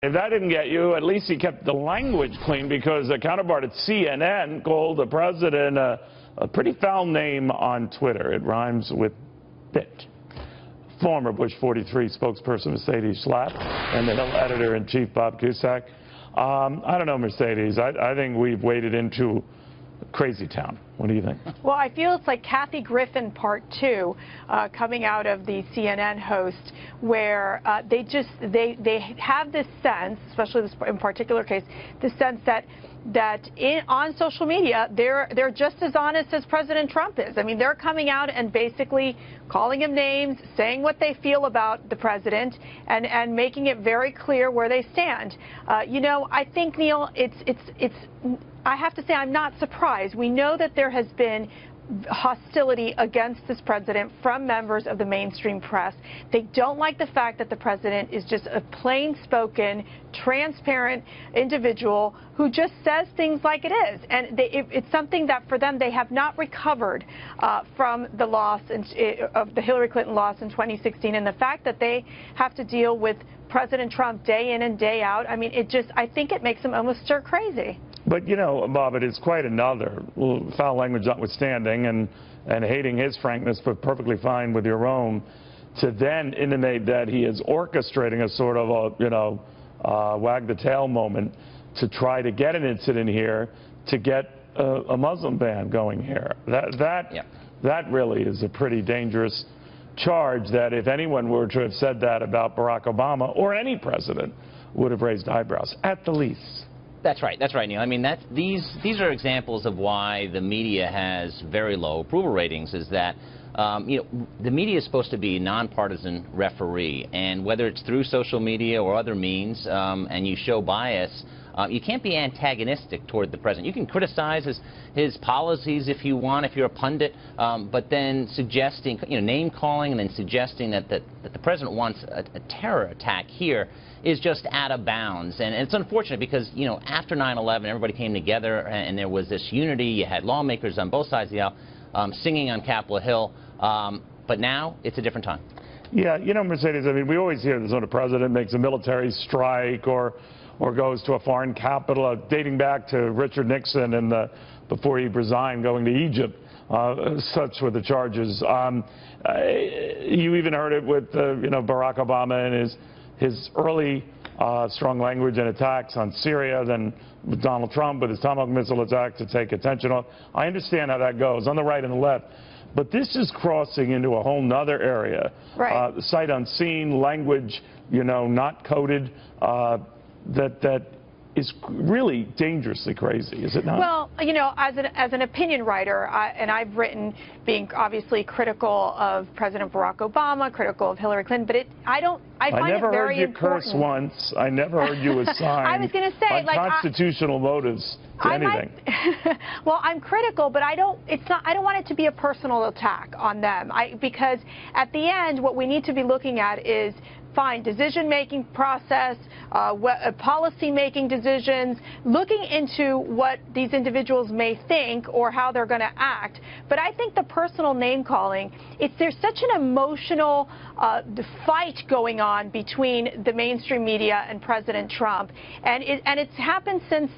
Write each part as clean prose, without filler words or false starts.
If that didn't get you, at least he kept the language clean, because the counterpart at CNN called the president a pretty foul name on Twitter. It rhymes with bit. Former Bush 43 spokesperson Mercedes Schlapp and the Hill editor-in-chief Bob Cusack. I don't know, Mercedes. I think we've waded into crazy town. What do you think? Well, I feel it's like Kathy Griffin Part 2 coming out of the CNN host, where they have this sense, especially this in particular case, the sense that on social media they're just as honest as President Trump is. I mean, they're coming out and basically calling him names, saying what they feel about the president, and making it very clear where they stand. You know, I think, Neil, I have to say I'm not surprised. We know that there has been hostility against this president from members of the mainstream press. They don't like the fact that the president is just a plain-spoken, transparent individual who just says things like it is. And it's something that for them they have not recovered from the loss of the Hillary Clinton loss in 2016, and the fact that they have to deal with President Trump day in and day out. I mean, I think it makes them almost stir crazy. But, you know, Bob, it is quite another, foul language notwithstanding, and hating his frankness, but perfectly fine with your own, to then intimate that he is orchestrating a sort of a, you know, wag the tail moment to try to get an incident here, to get a Muslim ban going here. That really is a pretty dangerous charge, that if anyone were to have said that about Barack Obama or any president, would have raised eyebrows, at the least. That's right, Neil. I mean, these are examples of why the media has very low approval ratings, is that you know, the media is supposed to be a nonpartisan referee, and whether it's through social media or other means, and you show bias, you can't be antagonistic toward the president. You can criticize his policies if you want, if you're a pundit, but then suggesting, you know, name-calling and then suggesting that the president wants a terror attack here is just out of bounds. And it's unfortunate because, you know, after 9/11, everybody came together and there was this unity. You had lawmakers on both sides of the aisle singing on Capitol Hill, but now it's a different time. Yeah, you know, Mercedes, I mean, we always hear this when a president makes a military strike or goes to a foreign capital, dating back to Richard Nixon and before he resigned, going to Egypt. Such were the charges. You even heard it with you know, Barack Obama and his early strong language and attacks on Syria, then with Donald Trump with his Tomahawk missile attack to take attention off. I understand how that goes on the right and the left. But this is crossing into a whole nother area. Right. Sight unseen, language, you know, not coded, that is really dangerously crazy, is it not? Well, you know, as an opinion writer, and I've written being obviously critical of President Barack Obama, critical of Hillary Clinton, but I find it very important. I never heard you curse once. I never heard you assign I was going to say, like, constitutional motives to anything. Well, I'm critical, but I don't want it to be a personal attack on them. Because at the end, what we need to be looking at is fine decision-making process, policy-making decisions, looking into what these individuals may think or how they're going to act. But I think the personal name-calling, there's such an emotional fight going on between the mainstream media and President Trump, and it's happened since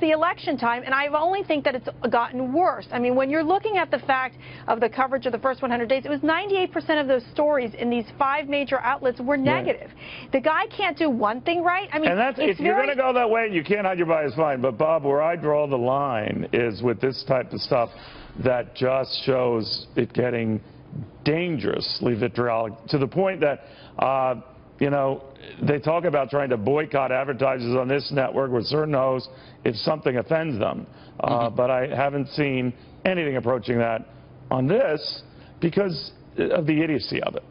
the election time, and I only think that it's gotten worse. I mean, when you're looking at the fact of the coverage of the first 100 days, it was 98% of those stories in these 5 major outlets were negative. Right. The guy can't do one thing right. I mean, and that's, if you're going to go that way, you can't hide your bias, fine. But Bob, where I draw the line is with this type of stuff that just shows it getting dangerously vitriolic to the point that, you know, they talk about trying to boycott advertisers on this network with certain hosts if something offends them. But I haven't seen anything approaching that on this because of the idiocy of it.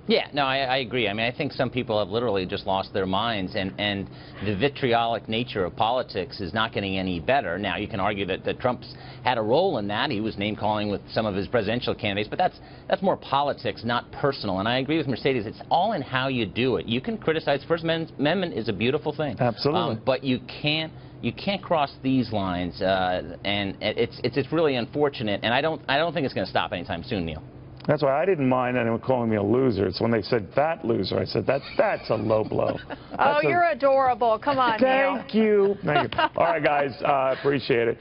Yeah, no, I agree. I mean, I think some people have literally just lost their minds, and the vitriolic nature of politics is not getting any better. Now, you can argue that Trump's had a role in that. He was name-calling with some of his presidential candidates, but that's more politics, not personal. And I agree with Mercedes. It's all in how you do it. You can criticize. First Amendment is a beautiful thing. Absolutely. But you can't cross these lines, and it's really unfortunate. And I don't think it's going to stop anytime soon, Neil. That's why I didn't mind anyone calling me a loser. It's when they said fat loser. I said, that's a low blow. Oh, you're adorable. Come on, Neil. Thank you. Thank you. All right, guys, appreciate it.